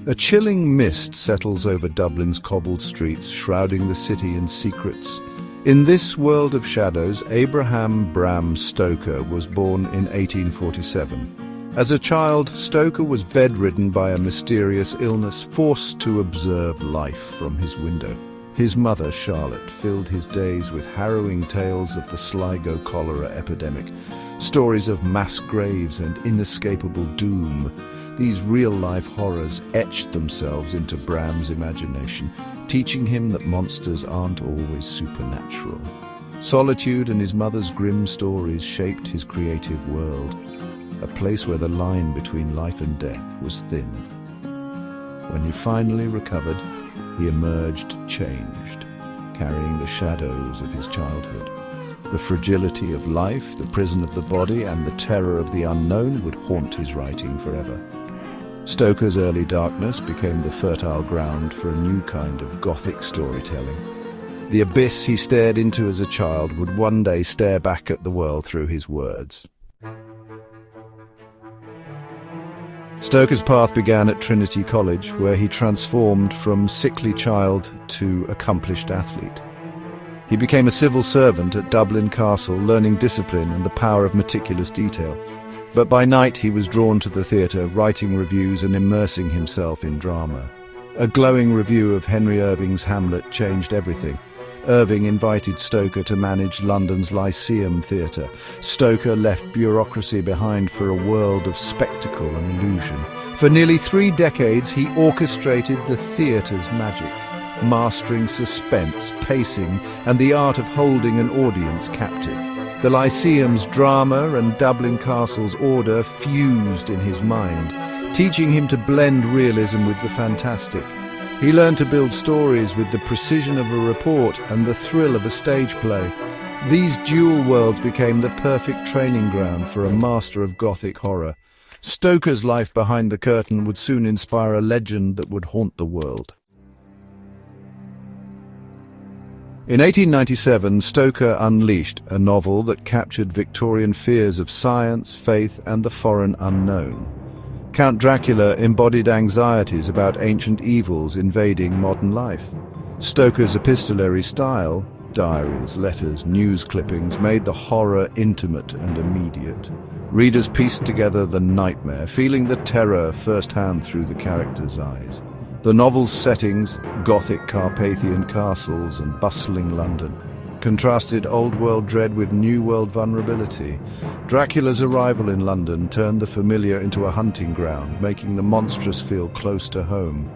A chilling mist settles over Dublin's cobbled streets, shrouding the city in secrets. In this world of shadows, Abraham Bram Stoker was born in 1847. As a child, Stoker was bedridden by a mysterious illness, forced to observe life from his window. His mother, Charlotte, filled his days with harrowing tales of the Sligo cholera epidemic, stories of mass graves and inescapable doom. These real-life horrors etched themselves into Bram's imagination, teaching him that monsters aren't always supernatural. Solitude and his mother's grim stories shaped his creative world, a place where the line between life and death was thin. When he finally recovered, he emerged changed, carrying the shadows of his childhood. The fragility of life, the prison of the body, and the terror of the unknown would haunt his writing forever. Stoker's early darkness became the fertile ground for a new kind of Gothic storytelling. The abyss he stared into as a child would one day stare back at the world through his words. Stoker's path began at Trinity College, where he transformed from sickly child to accomplished athlete. He became a civil servant at Dublin Castle, learning discipline and the power of meticulous detail. But by night he was drawn to the theatre, writing reviews and immersing himself in drama. A glowing review of Henry Irving's Hamlet changed everything. Irving invited Stoker to manage London's Lyceum Theatre. Stoker left bureaucracy behind for a world of spectacle and illusion. For nearly 3 decades he orchestrated the theatre's magic, mastering suspense, pacing, and the art of holding an audience captive. The Lyceum's drama and Dublin Castle's order fused in his mind, teaching him to blend realism with the fantastic. He learned to build stories with the precision of a report and the thrill of a stage play. These dual worlds became the perfect training ground for a master of Gothic horror. Stoker's life behind the curtain would soon inspire a legend that would haunt the world. In 1897, Stoker unleashed a novel that captured Victorian fears of science, faith, and the foreign unknown. Count Dracula embodied anxieties about ancient evils invading modern life. Stoker's epistolary style, diaries, letters, news clippings, made the horror intimate and immediate. Readers pieced together the nightmare, feeling the terror firsthand through the characters' eyes. The novel's settings, Gothic Carpathian castles and bustling London, contrasted old-world dread with new-world vulnerability. Dracula's arrival in London turned the familiar into a hunting ground, making the monstrous feel close to home.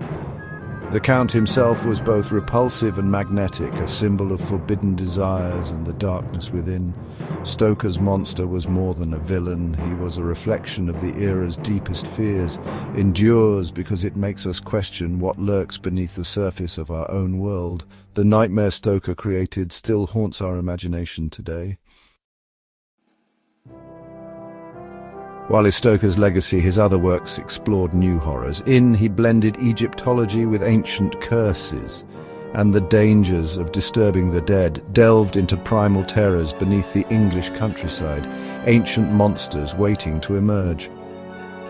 The Count himself was both repulsive and magnetic, a symbol of forbidden desires and the darkness within. Stoker's monster was more than a villain. He was a reflection of the era's deepest fears, endures because it makes us question what lurks beneath the surface of our own world. The nightmare Stoker created still haunts our imagination today. While in Stoker's legacy, his other works explored new horrors. He blended Egyptology with ancient curses and the dangers of disturbing the dead, delved into primal terrors beneath the English countryside, ancient monsters waiting to emerge.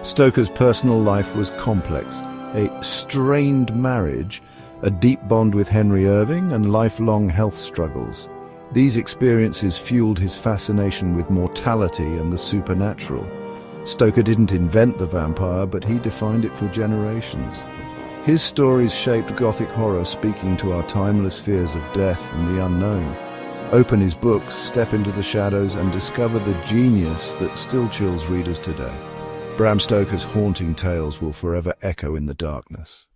Stoker's personal life was complex, a strained marriage, a deep bond with Henry Irving, and lifelong health struggles. These experiences fueled his fascination with mortality and the supernatural. Stoker didn't invent the vampire, but he defined it for generations. His stories shaped Gothic horror, speaking to our timeless fears of death and the unknown. Open his books, step into the shadows, and discover the genius that still chills readers today. Bram Stoker's haunting tales will forever echo in the darkness.